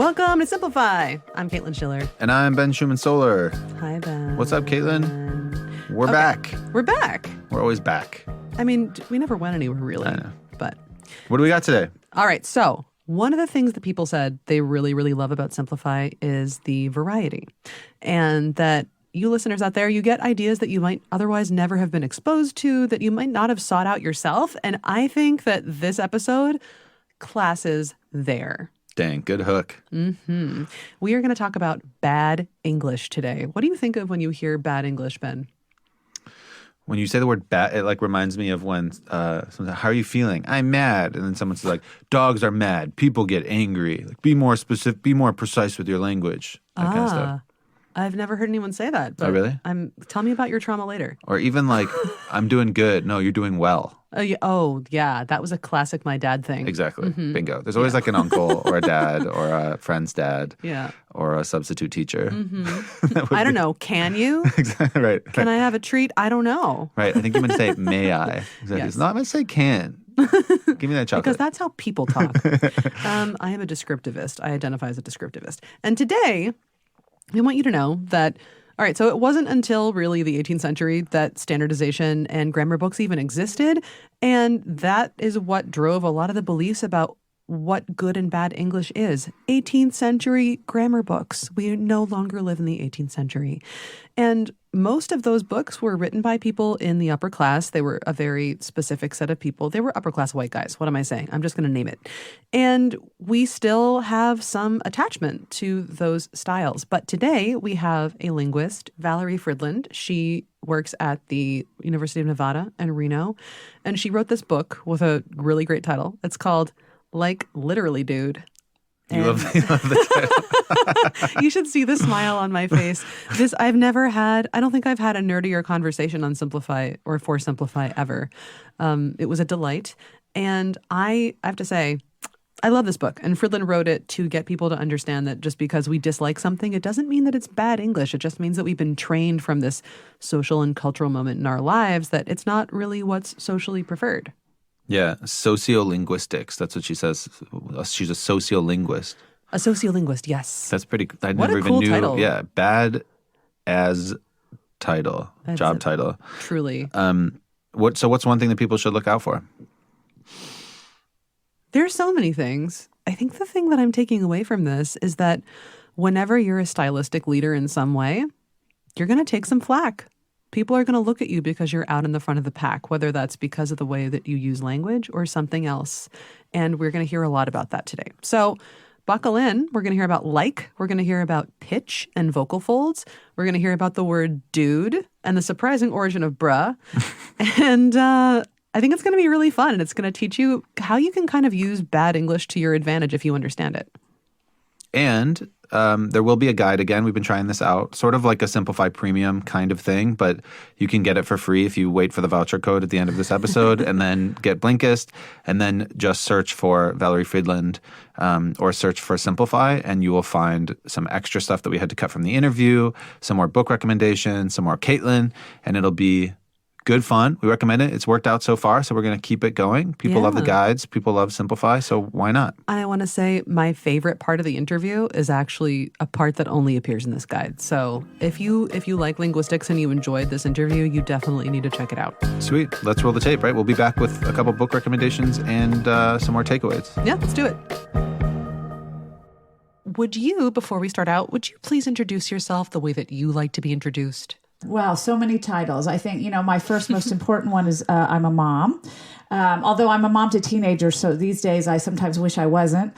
Welcome to Simplify. I'm Caitlin Schiller. And I'm Ben Schumann-Solar. Hi, Ben. What's up, Caitlin? We're back. We're back. We're always back. I mean, we never went anywhere, really. I know. But what do we got today? all right, so one of the things that people said they really, really love about Simplify is the variety. And that you listeners out there, you get ideas that you might otherwise never have been exposed to, that you might not have sought out yourself. And I think that this episode classes there. Dang, good hook. Mm-hmm. We are going to talk about bad English today. What do you think of when you hear bad English, Ben? When you say the word bad, it like reminds me of when someone, how are you feeling? I'm mad. And then someone says like, dogs are mad. People get angry. Like, be more specific, be more precise with your language. That kind of stuff. I've never heard anyone say that. But Oh, really? Tell me about your trauma later. Or even like, I'm doing good. No, you're doing well. Yeah. That was a classic my dad thing. Exactly. Mm-hmm. Bingo. There's always like an uncle or a dad or a friend's dad. Yeah. Or a substitute teacher. Mm-hmm. I don't know. Can you? Exactly. Right. Can I have a treat? I don't know. Right. I think you meant to say, may I? Exactly. Yes. No, I'm going to say can. Give me that chocolate. Because that's how people talk. I am a descriptivist. I identify as a descriptivist. And today, we want you to know that, all right, so it wasn't until really the 18th century that standardization and grammar books even existed. And that is what drove a lot of the beliefs about what good and bad English is. 18th century grammar books. We no longer live in the 18th century. And most of those books were written by people in the upper class. They were a very specific set of people. They were upper class white guys. What am I saying? I'm just going to name it. And we still have some attachment to those styles. But today we have a linguist, Valerie Fridland. She works at the University of Nevada in Reno. And she wrote this book with a really great title. It's called Like Literally Dude. You love the title. You should see the smile on my face. I don't think I've had a nerdier conversation on Simplify or for Simplify ever. It was a delight. And I have to say, I love this book. And Fridland wrote it to get people to understand that just because we dislike something, it doesn't mean that it's bad English. It just means that we've been trained from this social and cultural moment in our lives that it's not really what's socially preferred. Yeah, sociolinguistics. That's what she says. She's a sociolinguist. A sociolinguist, yes. That's pretty. I What never a even cool knew. title. Yeah, bad as title, That's job it. title. Truly. What's one thing that people should look out for? There's so many things. I think the thing that I'm taking away from this is that whenever you're a stylistic leader in some way, you're going to take some flack. People are going to look at you because you're out in the front of the pack, whether that's because of the way that you use language or something else. And we're going to hear a lot about that today. So buckle in. We're going to hear about like. We're going to hear about pitch and vocal folds. We're going to hear about the word dude and the surprising origin of bruh. And I think it's going to be really fun. And it's going to teach you how you can kind of use bad English to your advantage if you understand it. And there will be a guide again. We've been trying this out, sort of like a Simplify Premium kind of thing, but you can get it for free if you wait for the voucher code at the end of this episode and then get Blinkist and then just search for Valerie Fridland or search for Simplify and you will find some extra stuff that we had to cut from the interview, some more book recommendations, some more Caitlin, and it'll be good fun. We recommend it. It's worked out so far, so we're going to keep it going. People love the guides. People love Simplify, so why not? And I want to say my favorite part of the interview is actually a part that only appears in this guide. So if you like linguistics and you enjoyed this interview, you definitely need to check it out. Sweet. Let's roll the tape, right? We'll be back with a couple book recommendations and some more takeaways. Yeah, let's do it. Before we start out, would you please introduce yourself the way that you like to be introduced? Well, so many titles. I think, my first most important one is I'm a mom. Although I'm a mom to teenagers, so these days I sometimes wish I wasn't.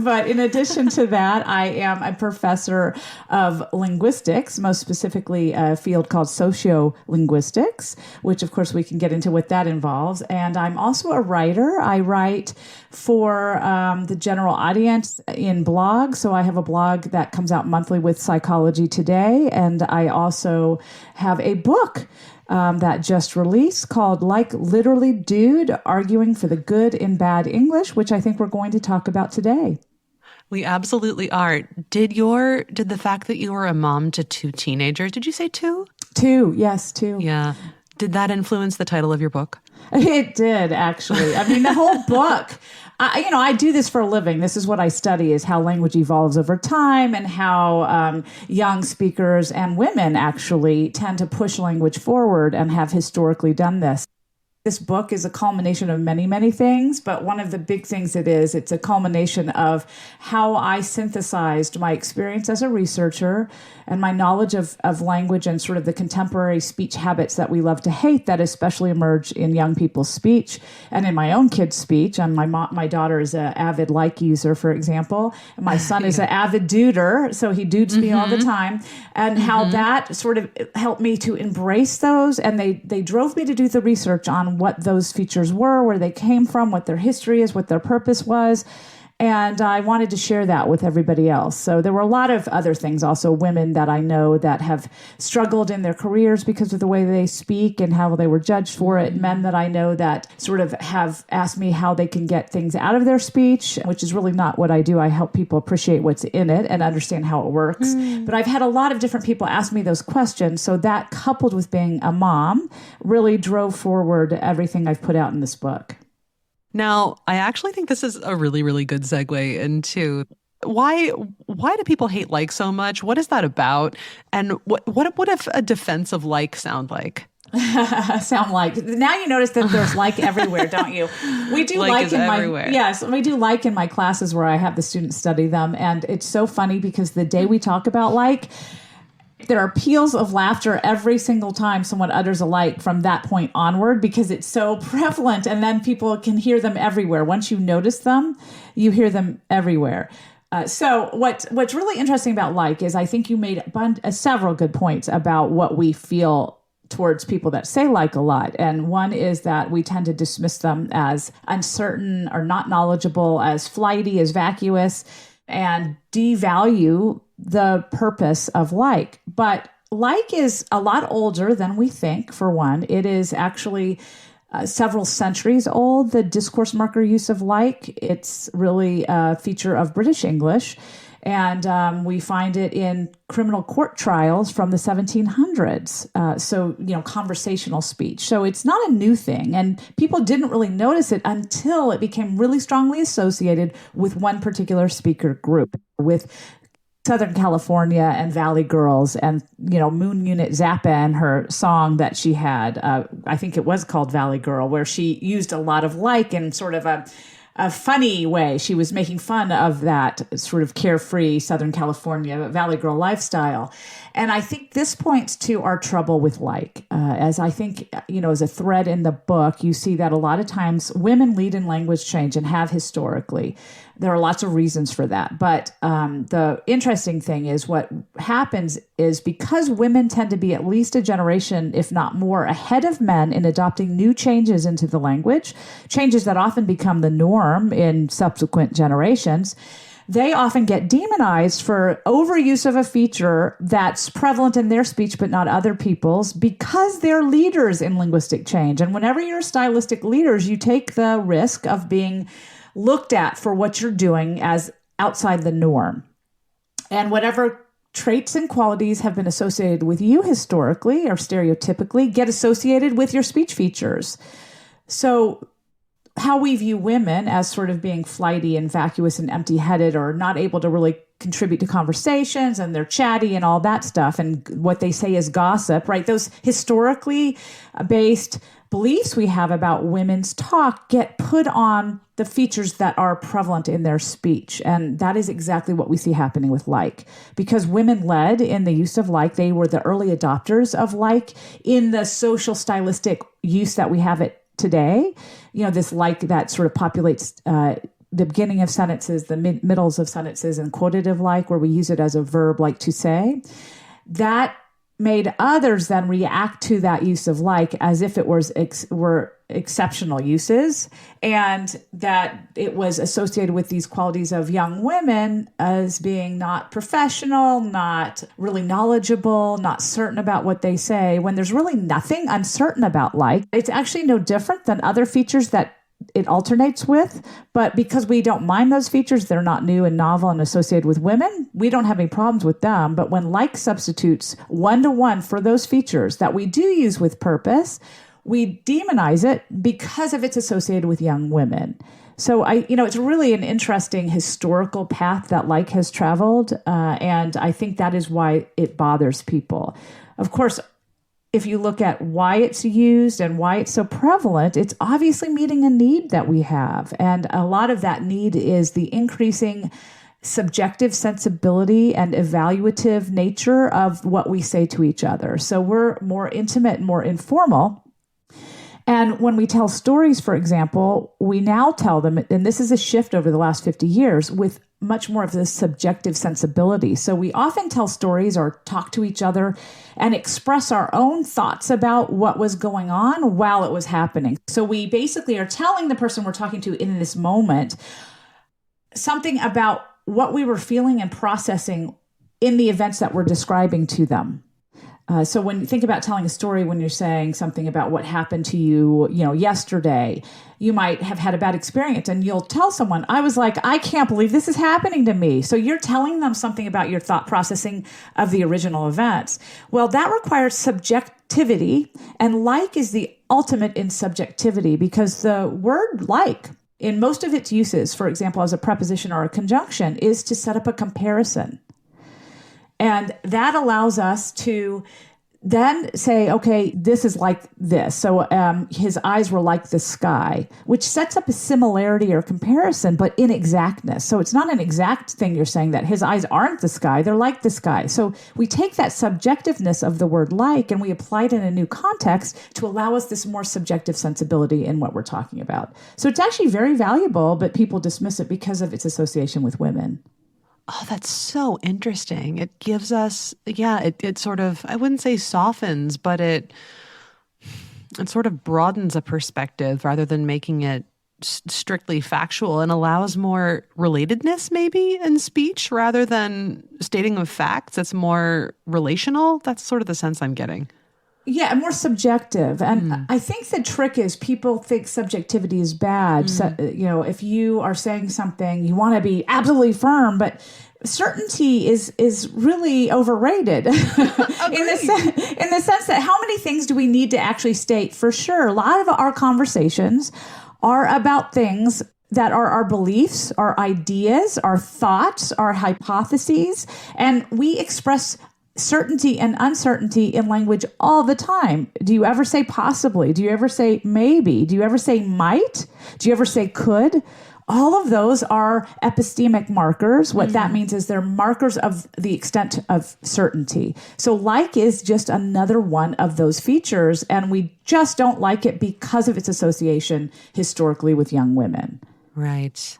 But in addition to that, I am a professor of linguistics, most specifically a field called sociolinguistics, which of course we can get into what that involves. And I'm also a writer. I write for the general audience in blogs. So I have a blog that comes out monthly with Psychology Today. And I also have a book that just released called Like Literally Dude, Arguing for the Good in Bad English, which I think we're going to talk about today. We absolutely are. Did the fact that you were a mom to two teenagers, did you say two? Two, yes, two. Yeah. Did that influence the title of your book? It did, actually. I mean, the whole book I do this for a living. This is what I study, is how language evolves over time and how young speakers and women actually tend to push language forward and have historically done this. This book is a culmination of many, many things, but one of the big things it's a culmination of how I synthesized my experience as a researcher and my knowledge of language and sort of the contemporary speech habits that we love to hate that especially emerge in young people's speech and in my own kids' speech. And my daughter is an avid like user, for example. And my son is an avid duder, so he dudes me all the time. And how that sort of helped me to embrace those. And they drove me to do the research on what those features were, where they came from, what their history is, what their purpose was. And I wanted to share that with everybody else. So there were a lot of other things, also women that I know that have struggled in their careers because of the way they speak and how they were judged for it. Men that I know that sort of have asked me how they can get things out of their speech, which is really not what I do. I help people appreciate what's in it and understand how it works. But I've had a lot of different people ask me those questions. So that, coupled with being a mom, really drove forward everything I've put out in this book. Now, I actually think this is a really, really good segue into why do people hate like so much? What is that about? And what if a defense of like sound like? Sound like. Now you notice that there's like everywhere, don't you? We do like in everywhere. Yes, we do like in my classes where I have the students study them. And it's so funny because the day we talk about like, there are peals of laughter every single time someone utters a like from that point onward because it's so prevalent, and then people can hear them everywhere. Once you notice them, you hear them everywhere. So what's really interesting about like is I think you made several good points about what we feel towards people that say like a lot. And one is that we tend to dismiss them as uncertain or not knowledgeable, as flighty, as vacuous, and devalue the purpose of like. But like is a lot older than we think, for one. It is actually several centuries old, the discourse marker use of like. It's really a feature of British English. And we find it in criminal court trials from the 1700s. So, conversational speech. So it's not a new thing. And people didn't really notice it until it became really strongly associated with one particular speaker group, with Southern California and Valley Girls and, Moon Unit Zappa and her song that she had. I think it was called Valley Girl, where she used a lot of like in sort of a funny way. She was making fun of that sort of carefree Southern California Valley Girl lifestyle. And I think this points to our trouble with like. As I think, as a thread in the book, you see that a lot of times women lead in language change and have historically. There are lots of reasons for that. But the interesting thing is what happens is because women tend to be at least a generation, if not more, ahead of men in adopting new changes into the language, changes that often become the norm in subsequent generations, they often get demonized for overuse of a feature that's prevalent in their speech but not other people's because they're leaders in linguistic change. And whenever you're stylistic leaders, you take the risk of being looked at for what you're doing as outside the norm. And whatever traits and qualities have been associated with you historically or stereotypically get associated with your speech features. So how we view women as sort of being flighty and vacuous and empty-headed or not able to really contribute to conversations, and they're chatty and all that stuff, and what they say is gossip, right? Those historically based beliefs we have about women's talk get put on the features that are prevalent in their speech. And that is exactly what we see happening with like. Because women led in the use of like, they were the early adopters of like in the social stylistic use that we have it today. This like that sort of populates the beginning of sentences, the middles of sentences, and quotative like, where we use it as a verb, like to say. That made others then react to that use of like as if it were exceptional uses, and that it was associated with these qualities of young women as being not professional, not really knowledgeable, not certain about what they say, when there's really nothing uncertain about like. It's actually no different than other features that it alternates with, but because we don't mind those features, they're not new and novel and associated with women, we don't have any problems with them. But when like substitutes one-to-one for those features that we do use with purpose, we demonize it because of it's associated with young women. So it's really an interesting historical path that like has traveled. And I think that is why it bothers people. Of course, if you look at why it's used and why it's so prevalent, it's obviously meeting a need that we have. And a lot of that need is the increasing subjective sensibility and evaluative nature of what we say to each other. So we're more intimate and more informal. And when we tell stories, for example, we now tell them, and this is a shift over the last 50 years, with much more of this subjective sensibility. So we often tell stories or talk to each other and express our own thoughts about what was going on while it was happening. So we basically are telling the person we're talking to in this moment something about what we were feeling and processing in the events that we're describing to them. So when you think about telling a story, when you're saying something about what happened to you, yesterday, you might have had a bad experience and you'll tell someone, I was like, I can't believe this is happening to me. So you're telling them something about your thought processing of the original events. Well, that requires subjectivity, and like is the ultimate in subjectivity, because the word like in most of its uses, for example, as a preposition or a conjunction, is to set up a comparison. And that allows us to then say, okay, this is like this. So his eyes were like the sky, which sets up a similarity or comparison, but inexactness. So it's not an exact thing you're saying that his eyes aren't the sky, they're like the sky. So we take that subjectiveness of the word like and we apply it in a new context to allow us this more subjective sensibility in what we're talking about. So it's actually very valuable, but people dismiss it because of its association with women. Oh, that's so interesting. It gives us, it sort of, I wouldn't say softens, but it sort of broadens a perspective rather than making it strictly factual, and allows more relatedness maybe in speech rather than stating of facts. It's more relational. That's sort of the sense I'm getting. Yeah, more subjective. And I think the trick is people think subjectivity is bad. So, if you are saying something, you want to be absolutely firm, but certainty is really overrated in the sense that how many things do we need to actually state? For sure, a lot of our conversations are about things that are our beliefs, our ideas, our thoughts, our hypotheses, and we express certainty and uncertainty in language all the time. Do you ever say possibly? Do you ever say maybe? Do you ever say might? Do you ever say could? All of those are epistemic markers. What that means is they're markers of the extent of certainty. So like is just another one of those features, and we just don't like it because of its association historically with young women. Right.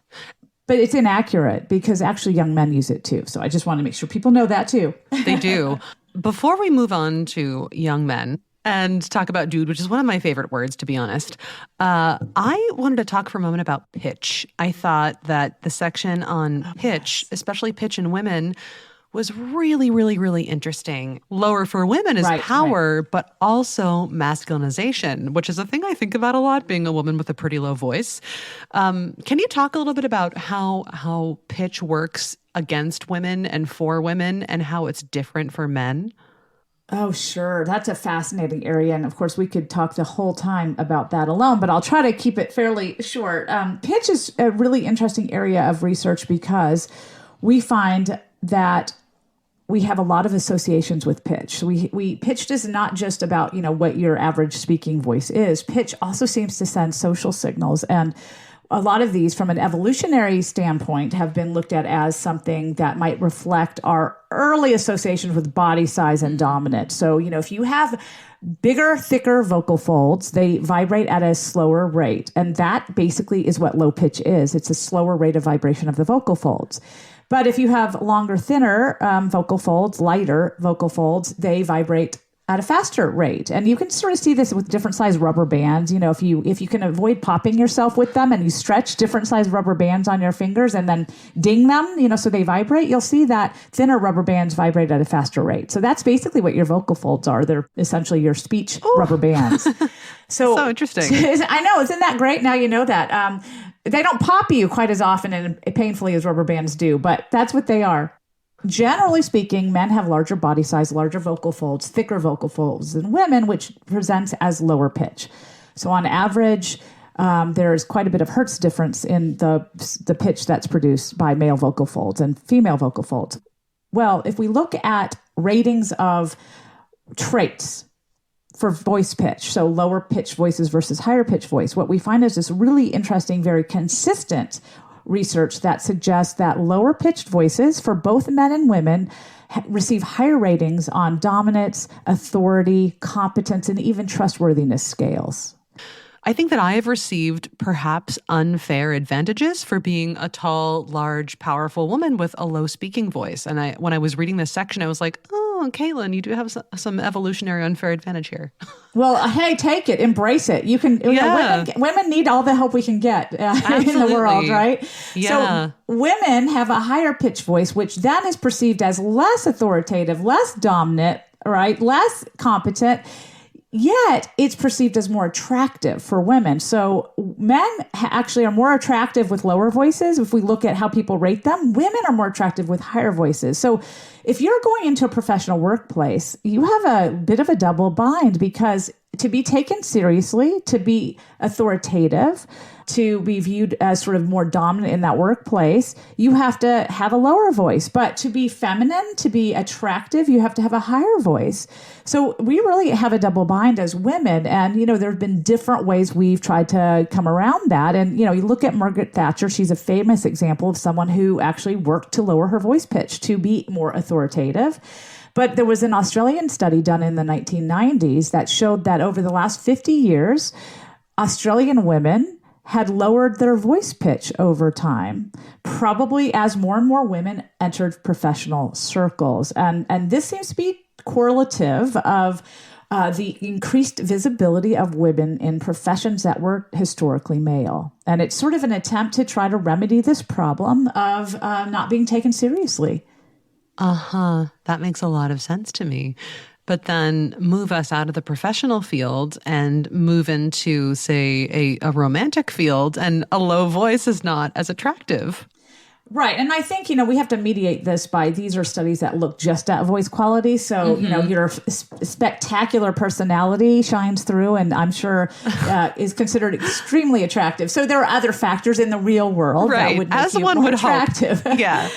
But it's inaccurate because actually young men use it too. So I just want to make sure people know that too. They do. Before we move on to young men and talk about dude, which is one of my favorite words, to be honest, I wanted to talk for a moment about pitch. I thought that the section on pitch, especially pitch in women, was really, really, really interesting. Lower for women is power, but also masculinization, which is a thing I think about a lot, being a woman with a pretty low voice. Can you talk a little bit about how pitch works against women and for women, and how it's different for men? Oh, sure. That's a fascinating area. And of course, we could talk the whole time about that alone, but I'll try to keep it fairly short. Pitch is a really interesting area of research because we find that we have a lot of associations with pitch. So we pitch is not just about, what your average speaking voice is. Pitch also seems to send social signals. And a lot of these, from an evolutionary standpoint, have been looked at as something that might reflect our early associations with body size and dominance. So, if you have bigger, thicker vocal folds, they vibrate at a slower rate. And that basically is what low pitch is. It's a slower rate of vibration of the vocal folds. But if you have longer, thinner vocal folds, lighter vocal folds, they vibrate at a faster rate. And you can sort of see this with different size rubber bands. If you can avoid popping yourself with them and you stretch different size rubber bands on your fingers and then ding them, so they vibrate, you'll see that thinner rubber bands vibrate at a faster rate. So that's basically what your vocal folds are. They're essentially your speech rubber bands. So interesting. I know. Isn't that great? Now you know that. They don't pop you quite as often and painfully as rubber bands do, but that's what they are. generally speaking, men have larger body size, larger vocal folds, thicker vocal folds than women, which presents as lower pitch. So on average, there's quite a bit of hertz difference in the pitch that's produced by male vocal folds and female vocal folds. Well, if we look at ratings of traits for voice pitch, so lower pitch voices versus higher pitch voice, what we find is this really interesting, very consistent research that suggests that lower pitched voices for both men and women receive higher ratings on dominance, authority, competence, and even trustworthiness scales. I think that I have received perhaps unfair advantages for being a tall, large, powerful woman with a low speaking voice. And when I was reading this section, I was like, oh, Caitlin, you do have some evolutionary unfair advantage here. Well, hey, take it, embrace it. You can. Women need all the help we can get in the world, right? Yeah. So women have a higher pitch voice, which then is perceived as less authoritative, less dominant, right? Less competent. Yet it's perceived as more attractive for women. So men actually are more attractive with lower voices. If we look at how people rate them, women are more attractive with higher voices. So if you're going into a professional workplace, you have a bit of a double bind, because to be taken seriously, to be authoritative, to be viewed as sort of more dominant in that workplace, you have to have a lower voice. But to be feminine, to be attractive, you have to have a higher voice. So we really have a double bind as women. And, there have been different ways we've tried to come around that. And, you look at Margaret Thatcher. She's a famous example of someone who actually worked to lower her voice pitch to be more authoritative. But there was an Australian study done in the 1990s that showed that over the last 50 years, Australian women had lowered their voice pitch over time, probably as more and more women entered professional circles. And this seems to be correlative of the increased visibility of women in professions that were historically male. And it's sort of an attempt to try to remedy this problem of not being taken seriously. That makes a lot of sense to me. But then move us out of the professional field and move into, say, a romantic field, and a low voice is not as attractive. Right. And I think, we have to mediate this by, these are studies that look just at voice quality. So, your spectacular personality shines through, and I'm sure is considered extremely attractive. So there are other factors in the real world that would make as you one more would attractive. Hope. Yeah.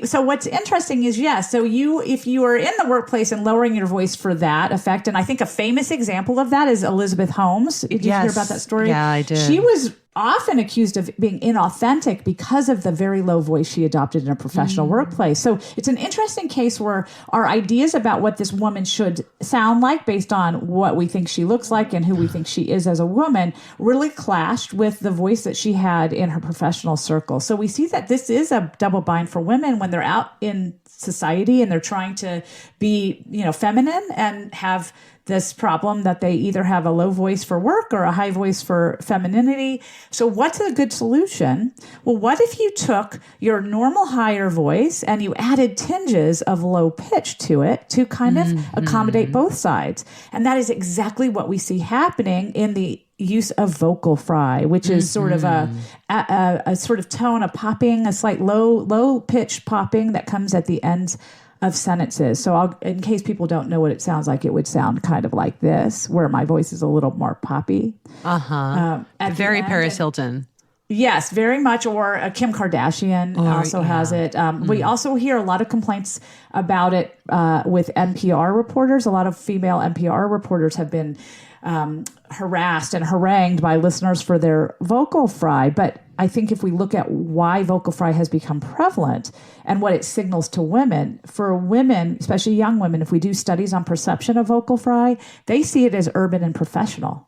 So what's interesting is, so if you are in the workplace and lowering your voice for that effect, and I think a famous example of that is Elizabeth Holmes. Did you hear about that story? Yeah, I did. She was often accused of being inauthentic because of the very low voice she adopted in a professional workplace. So it's an interesting case where our ideas about what this woman should sound like based on what we think she looks like and who we think she is as a woman really clashed with the voice that she had in her professional circle. So we see that this is a double bind for women when they're out in society and they're trying to be, feminine, and have this problem that they either have a low voice for work or a high voice for femininity. So what's a good solution? Well, what if you took your normal higher voice and you added tinges of low pitch to it to kind of accommodate both sides? And that is exactly what we see happening in the use of vocal fry, which is sort of a sort of tone of popping, a slight low pitch popping that comes at the ends of sentences. So in case people don't know what it sounds like, it would sound kind of like this, where my voice is a little more poppy. Very Paris Hilton. Yes, very much. Or Kim Kardashian also has it. We also hear a lot of complaints about it with NPR reporters. A lot of female NPR reporters have been harassed and harangued by listeners for their vocal fry. But I think if we look at why vocal fry has become prevalent and what it signals to women, for women, especially young women, if we do studies on perception of vocal fry, they see it as urban and professional.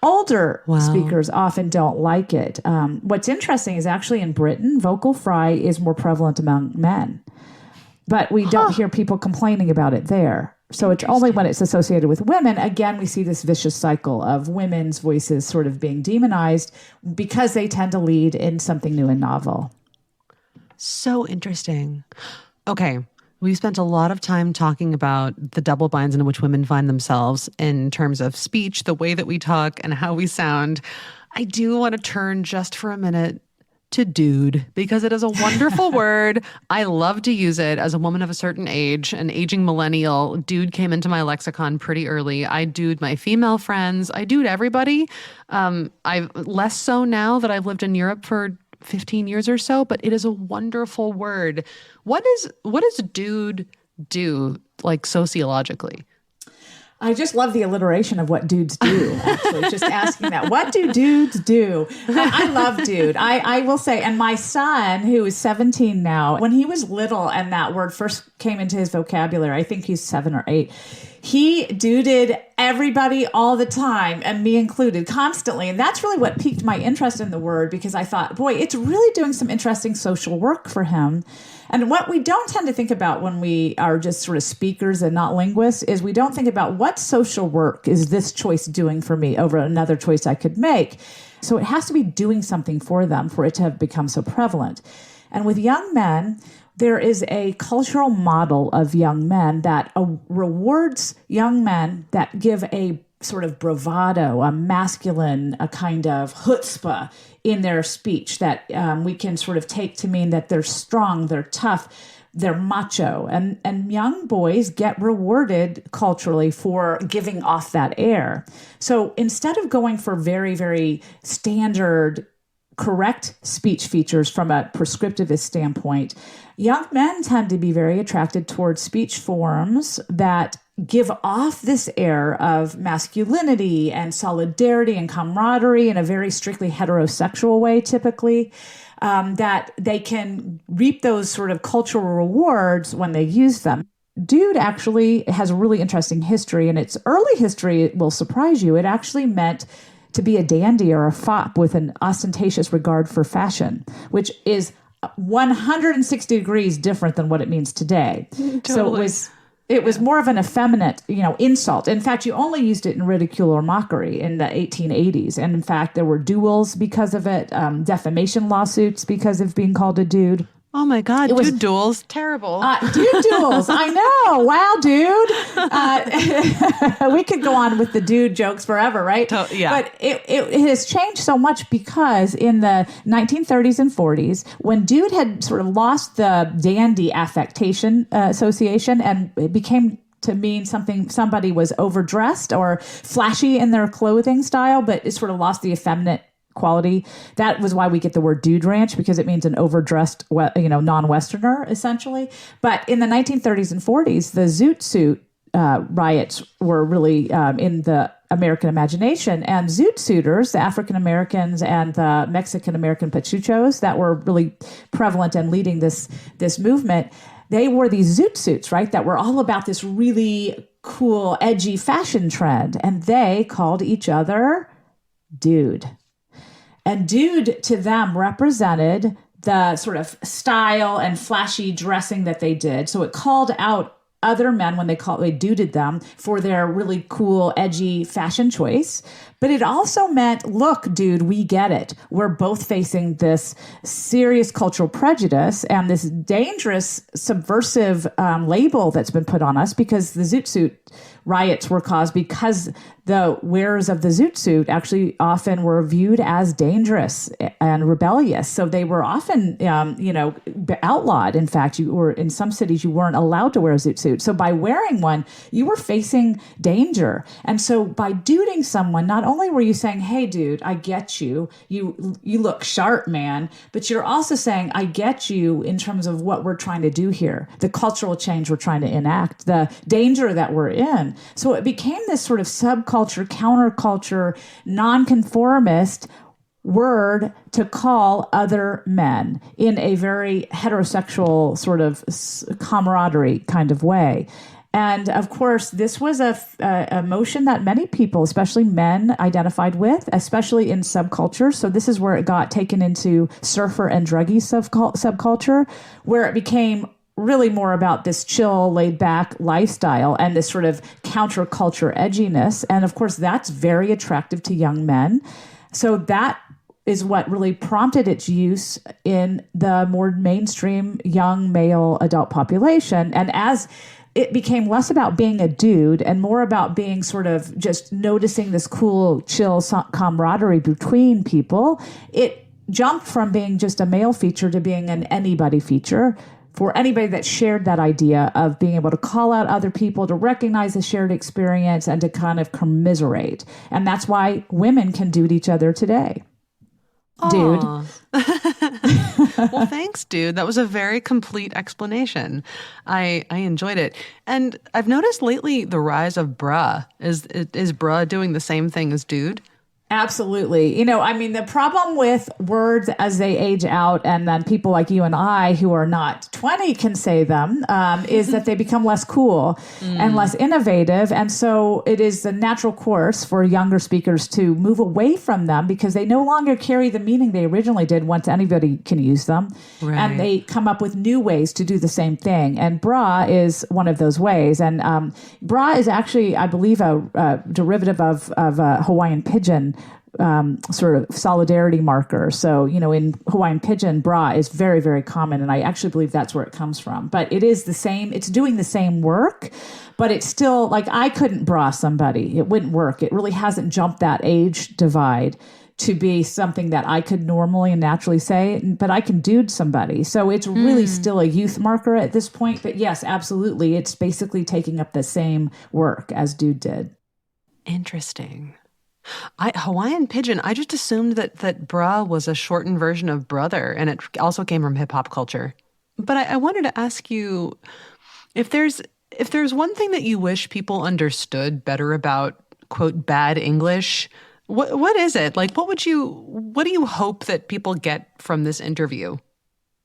Older speakers often don't like it. What's interesting is actually in Britain, vocal fry is more prevalent among men. But we don't hear people complaining about it there. So it's only when it's associated with women, again, we see this vicious cycle of women's voices sort of being demonized because they tend to lead in something new and novel. So interesting. Okay. We've spent a lot of time talking about the double binds in which women find themselves in terms of speech, the way that we talk and how we sound. I do want to turn just for a minute to dude because it is a wonderful word. I love to use it as a woman of a certain age, an aging millennial. Dude came into my lexicon pretty early. I dude my female friends. I dude everybody. I've less so now that I've lived in Europe for 15 years or so, but it is a wonderful word. What does dude do, like, sociologically? I just love the alliteration of what dudes do, actually, just asking that. What do dudes do? I love dude. I will say, and my son, who is 17 now, when he was little and that word first came into his vocabulary, I think he's 7 or 8, he duded everybody all the time, and me included, constantly. And that's really what piqued my interest in the word, because I thought, boy, it's really doing some interesting social work for him. And what we don't tend to think about when we are just sort of speakers and not linguists is we don't think about what social work is this choice doing for me over another choice I could make. So it has to be doing something for them for it to have become so prevalent. And with young men, there is a cultural model of young men that rewards young men that give a sort of bravado, a masculine, a kind of chutzpah in their speech that we can sort of take to mean that they're strong, they're tough, they're macho. And young boys get rewarded culturally for giving off that air. So instead of going for very, very standard, correct speech features from a prescriptivist standpoint, young men tend to be very attracted towards speech forms that give off this air of masculinity and solidarity and camaraderie in a very strictly heterosexual way, typically, that they can reap those sort of cultural rewards when they use them. Dude actually has a really interesting history, and its early history will surprise you. It actually meant to be a dandy or a fop with an ostentatious regard for fashion, which is 160 degrees different than what it means today. Totally. So it was more of an effeminate, insult. In fact, you only used it in ridicule or mockery in the 1880s. And in fact, there were duels because of it, defamation lawsuits because of being called a dude. Oh my God, dude duels, terrible. Dude duels, I know. Wow, dude. We could go on with the dude jokes forever, right? Yeah. But it has changed so much because in the 1930s and 40s, when dude had sort of lost the dandy affectation association and it became to mean somebody was overdressed or flashy in their clothing style, but it sort of lost the effeminate quality. That was why we get the word dude ranch, because it means an overdressed, non-Westerner, essentially. But in the 1930s and 40s, the Zoot Suit riots were really in the American imagination. And Zoot Suiters, the African Americans and the Mexican American pachuchos that were really prevalent and leading this movement, they wore these Zoot suits, right, that were all about this really cool, edgy fashion trend. And they called each other dude. And dude to them represented the sort of style and flashy dressing that they did. So it called out other men when they duded them for their really cool, edgy fashion choice. But it also meant, look, dude, we get it. We're both facing this serious cultural prejudice and this dangerous subversive label that's been put on us, because the Zoot Suit riots were caused because the wearers of the Zoot Suit actually often were viewed as dangerous and rebellious. So they were often, outlawed. In fact, in some cities, you weren't allowed to wear a Zoot Suit. So by wearing one, you were facing danger. And so by duding someone, not only were you saying, hey, dude, I get you. You look sharp, man. But you're also saying, I get you in terms of what we're trying to do here, the cultural change we're trying to enact, the danger that we're in. So it became this sort of subculture, counterculture, nonconformist word to call other men in a very heterosexual sort of camaraderie kind of way. And of course, this was a motion that many people, especially men, identified with, especially in subculture. So this is where it got taken into surfer and druggie subculture, where it became really more about this chill, laid-back lifestyle and this sort of counterculture edginess. And of course, that's very attractive to young men. So that is what really prompted its use in the more mainstream young male adult population. And as it became less about being a dude and more about being sort of just noticing this cool, chill camaraderie between people, it jumped from being just a male feature to being an anybody feature for anybody that shared that idea of being able to call out other people, to recognize a shared experience, and to kind of commiserate. And that's why women can dude each other today. Dude. Well, thanks, dude. That was a very complete explanation. I enjoyed it. And I've noticed lately the rise of bruh. Is bruh doing the same thing as dude? Absolutely. The problem with words as they age out, and then people like you and I who are not 20 can say them, is that they become less cool and less innovative. And so it is the natural course for younger speakers to move away from them because they no longer carry the meaning they originally did once anybody can use them. Right. And they come up with new ways to do the same thing. And brah is one of those ways. And brah is actually, I believe, a derivative of Hawaiian pidgin. Sort of solidarity marker. So, in Hawaiian pidgin, brah is very, very common. And I actually believe that's where it comes from. But it is the same. It's doing the same work, but it's still like I couldn't brah somebody. It wouldn't work. It really hasn't jumped that age divide to be something that I could normally and naturally say, but I can dude somebody. So it's really still a youth marker at this point. But yes, absolutely. It's basically taking up the same work as dude did. Interesting. Hawaiian pidgin, I just assumed that bra was a shortened version of brother, and it also came from hip hop culture. But I wanted to ask you if there's one thing that you wish people understood better about, quote, bad English, what is it? Like, what do you hope that people get from this interview?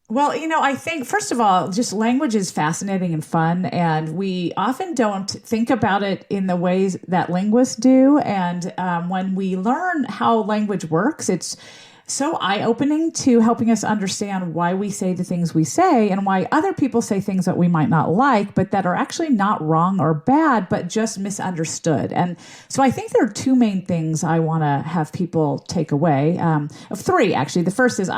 Well, I think, first of all, just language is fascinating and fun, and we often don't think about it in the ways that linguists do. And when we learn how language works, it's so eye-opening to helping us understand why we say the things we say and why other people say things that we might not like, but that are actually not wrong or bad, but just misunderstood. And so I think there are two main things I want to have people take away. Three, actually. The first is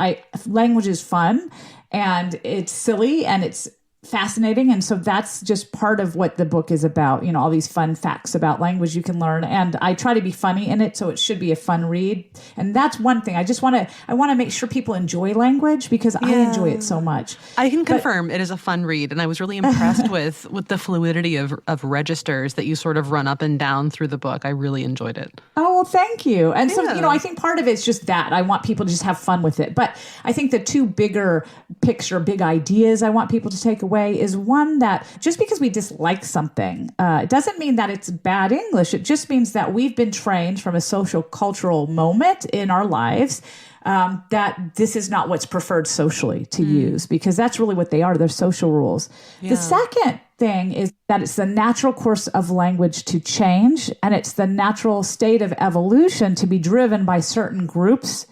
language is fun. And it's silly and it's fascinating. And so that's just part of what the book is about. All these fun facts about language you can learn. And I try to be funny in it, so it should be a fun read. And that's one thing. I want to make sure people enjoy language because I enjoy it so much. I can confirm it is a fun read. And I was really impressed with the fluidity of registers that you sort of run up and down through the book. I really enjoyed it. Oh, well, thank you. And so, I think part of it's just that. I want people to just have fun with it. But I think the two bigger picture, big ideas I want people to take away is one that just because we dislike something, it doesn't mean that it's bad English. It just means that we've been trained from a social cultural moment in our lives that this is not what's preferred socially to use, because that's really what they are. They're social rules. Yeah. The second thing is that it's the natural course of language to change, and it's the natural state of evolution to be driven by certain groups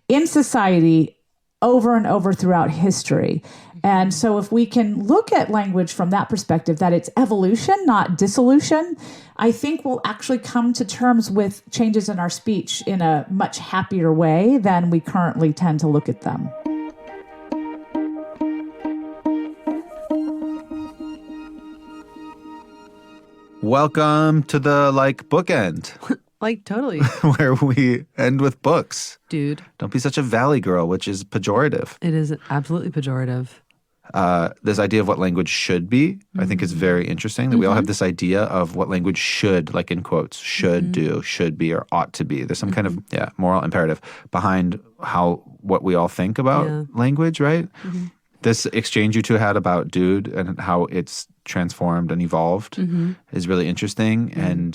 in society over and over throughout history. And so if we can look at language from that perspective, that it's evolution, not dissolution, I think we'll actually come to terms with changes in our speech in a much happier way than we currently tend to look at them. Welcome to the bookend. Like, totally. Where we end with books. Dude. Don't be such a valley girl, which is pejorative. It is absolutely pejorative. This idea of what language should be, I think is very interesting, that we all have this idea of what language should, like in quotes, should do, should be, or ought to be. There's some kind of moral imperative behind what we all think about language, right? This exchange you two had about dude and how it's transformed and evolved is really interesting. And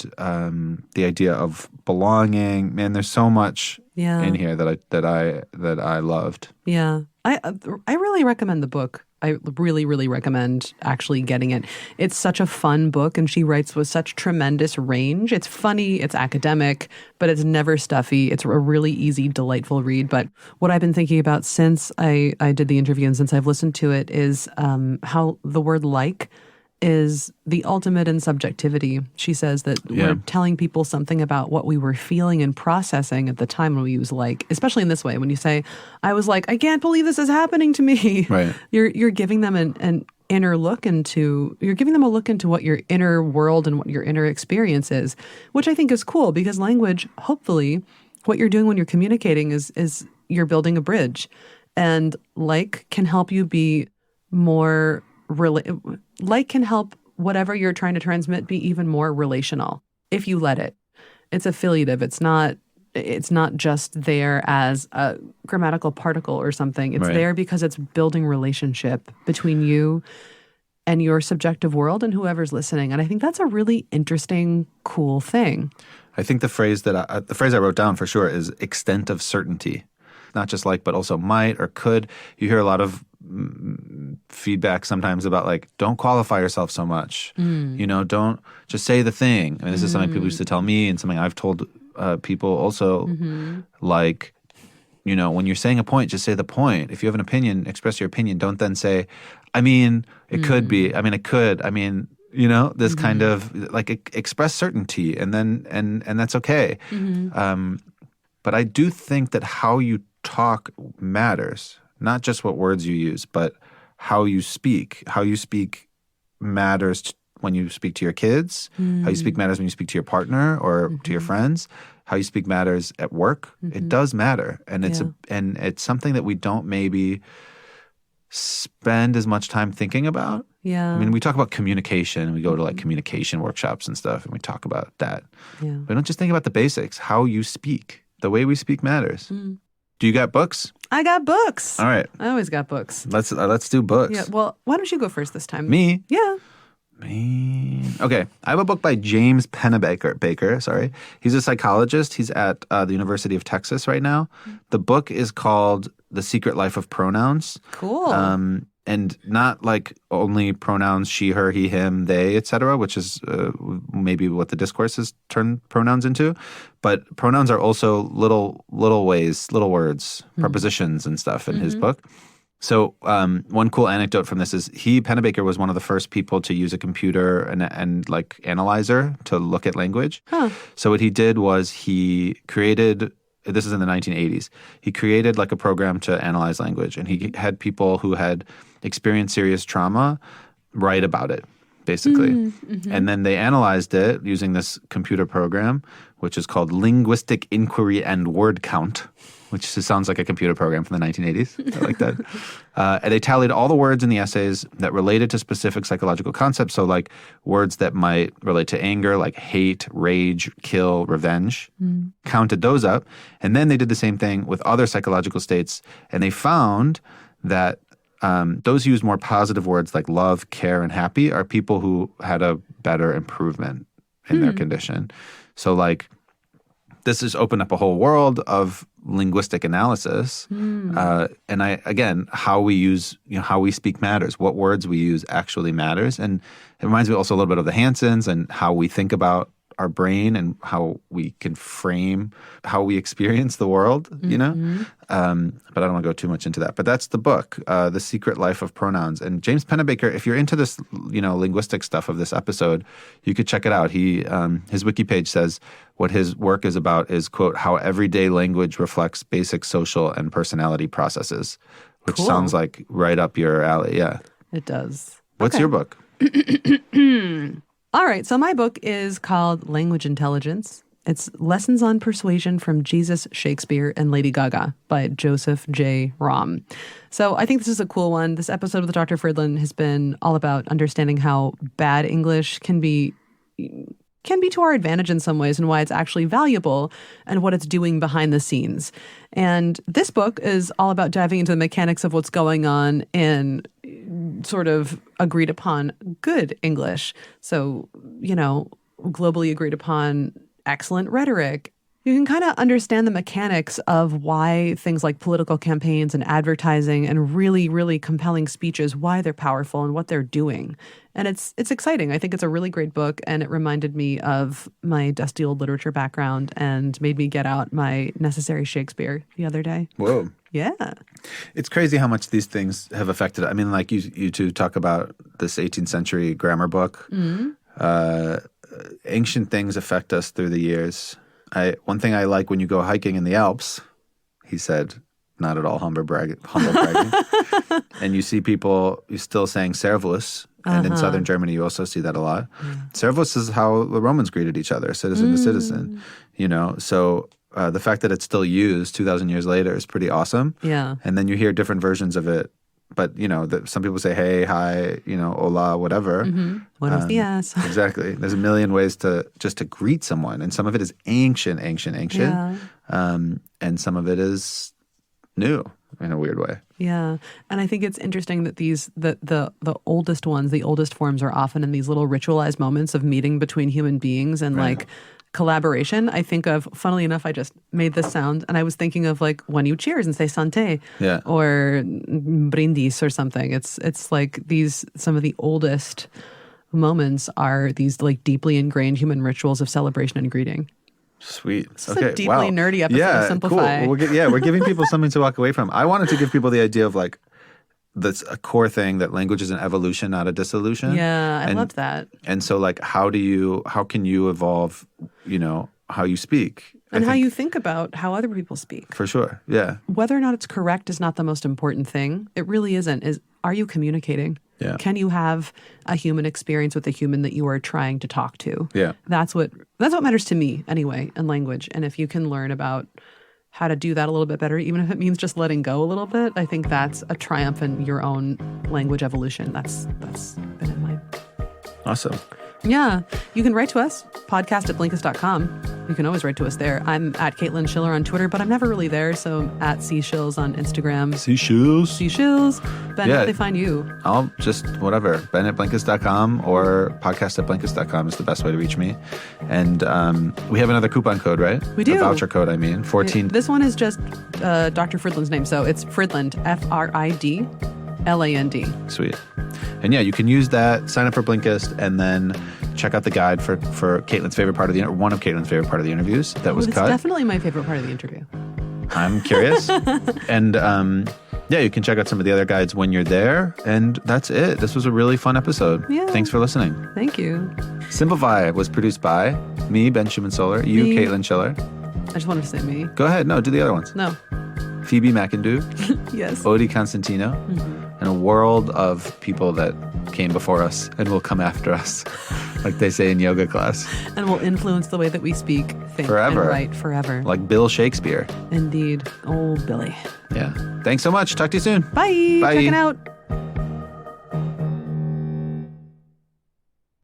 the idea of belonging, man, there's so much in here that I loved. Yeah. I really recommend the book. I really, really recommend actually getting it. It's such a fun book, and she writes with such tremendous range. It's funny, it's academic, but it's never stuffy. It's a really easy, delightful read. But what I've been thinking about since I did the interview and since I've listened to it is how the word like is the ultimate in subjectivity. She says that we're telling people something about what we were feeling and processing at the time when we use like, especially in this way, when you say, I was like, I can't believe this is happening to me. Right. You're giving them an inner look into, you're giving them a look into what your inner world and what your inner experience is, which I think is cool because language, hopefully, what you're doing when you're communicating is you're building a bridge. And like can help you be more, like can help whatever you're trying to transmit be even more relational if you let it. It's affiliative. It's not just there as a grammatical particle or something. It's there because it's building relationship between you and your subjective world and whoever's listening. And I think that's a really interesting, cool thing. I think the phrase I wrote down for sure is extent of certainty. Not just like, but also might or could. You hear a lot of feedback sometimes about like, don't qualify yourself so much. Don't just say the thing. I mean, this is something people used to tell me and something I've told people also. Like, when you're saying a point, just say the point. If you have an opinion, express your opinion. Don't then say, I mean, it could be. I mean, it could. I mean, this kind of like express certainty and then and that's okay. But I do think that how you talk matters, not just what words you use, but how you speak. How you speak matters when you speak to your kids. How you speak matters when you speak to your partner or to your friends. How you speak matters at work. It does matter, and it's something that we don't maybe spend as much time thinking about. Yeah. I mean, we talk about communication. We go to like communication workshops and stuff, and we talk about that. Yeah. We don't just think about the basics. How you speak, the way we speak matters. Do you got books? I got books. All right. I always got books. Let's do books. Yeah. Well, why don't you go first this time? Me? Yeah. Me. Okay. I have a book by James Pennebaker. Sorry. He's a psychologist. He's at the University of Texas right now. The book is called The Secret Life of Pronouns. Cool. And not like only pronouns she, her, he, him, they, etc., which is maybe what the discourse has turned pronouns into. But pronouns are also little words, prepositions and stuff in his book. So one cool anecdote from this is Pennebaker was one of the first people to use a computer and like analyzer to look at language. So what he did was he created, this is in the 1980s, he created like a program to analyze language. And he had people who had experienced serious trauma write about it, basically. And then they analyzed it using this computer program, which is called Linguistic Inquiry and Word Count, which sounds like a computer program from the 1980s. I like that. And they tallied all the words in the essays that related to specific psychological concepts. So like words that might relate to anger, like hate, rage, kill, revenge, counted those up. And then they did the same thing with other psychological states. And they found that those who use more positive words like love, care, and happy are people who had a better improvement in their condition. So like this has opened up a whole world of linguistic analysis. And how we use, how we speak matters. What words we use actually matters. And it reminds me also a little bit of the Hansons and how we think about our brain and how we can frame how we experience the world, But I don't want to go too much into that. But that's the book, The Secret Life of Pronouns. And James Pennebaker, if you're into this, linguistic stuff of this episode, you could check it out. His wiki page says what his work is about is, quote, how everyday language reflects basic social and personality processes, which sounds like right up your alley. Yeah. It does. What's your book? All right, so my book is called Language Intelligence. It's Lessons on Persuasion from Jesus, Shakespeare, and Lady Gaga by Joseph J. Romm. So I think this is a cool one. This episode with Dr. Fridland has been all about understanding how bad English can be to our advantage in some ways and why it's actually valuable and what it's doing behind the scenes. And this book is all about diving into the mechanics of what's going on in sort of agreed upon good English. So, globally agreed upon excellent rhetoric. You can kind of understand the mechanics of why things like political campaigns and advertising and really, really compelling speeches, why they're powerful and what they're doing. And it's exciting. I think it's a really great book, and it reminded me of my dusty old literature background and made me get out my necessary Shakespeare the other day. Whoa. Yeah. It's crazy how much these things have affected. I mean, like you two talk about this 18th century grammar book. Ancient things affect us through the years. One thing I like when you go hiking in the Alps, he said, not at all humble bragging. And you see people still saying servus. And in southern Germany, you also see that a lot. Servus is how the Romans greeted each other, citizen to citizen. So the fact that it's still used 2,000 years later is pretty awesome. Yeah. And then you hear different versions of it. But, some people say, hey, hi, hola, whatever. Buenos dias. Exactly. There's a million ways to greet someone. And some of it is ancient. Yeah. And some of it is new in a weird way. Yeah. And I think it's interesting that the oldest ones, the oldest forms are often in these little ritualized moments of meeting between human beings and like collaboration. I think of, funnily enough, I just made this sound and I was thinking of like when you cheers and say santé or brindis or something. It's like some of the oldest moments are these like deeply ingrained human rituals of celebration and greeting. Sweet. It's a deeply nerdy episode of Simplify. Cool. We're giving people something to walk away from. I wanted to give people the idea of like that's a core thing, that language is an evolution, not a dissolution. Yeah, I love that. And so like how can you evolve, how you speak? And how you think about how other people speak. For sure. Yeah. Whether or not it's correct is not the most important thing. It really isn't. Are you communicating? Yeah. Can you have a human experience with a human that you are trying to talk to? Yeah. That's what matters to me anyway in language. And if you can learn about how to do that a little bit better, even if it means just letting go a little bit, I think that's a triumph in your own language evolution. That's been in my... Awesome. Yeah. You can write to us, podcast@blinkist.com. You can always write to us there. I'm at Caitlin Schiller on Twitter, but I'm never really there, so I'm at Seashills on Instagram. Seashills. Ben, how do they find you? I'll just, whatever, ben@blinkist.com or podcast@blinkist.com is the best way to reach me. And we have another coupon code, right? We do. A voucher code, 14. This one is just Dr. Fridland's name, so it's Fridland, Fridland. Sweet. And yeah, you can use that, sign up for Blinkist, and then check out the guide for Caitlin's favorite part of one of Caitlin's favorite part of the interviews that was cut. It's definitely my favorite part of the interview. I'm curious. And you can check out some of the other guides when you're there. And that's it. This was a really fun episode. Yeah. Thanks for listening. Thank you. Simplify was produced by me, Ben Schumann-Solar, you, Me. Caitlin Schiller. I just wanted to say me. Go ahead. No, do the other ones. No. Phoebe McIndoe. Yes. Odie Constantino. And a world of people that came before us and will come after us, like they say in yoga class. And will influence the way that we speak, think, Forever. and write forever. Like Bill Shakespeare. Indeed. Oh, Billy. Yeah. Thanks so much. Talk to you soon. Bye. Bye. Checking out.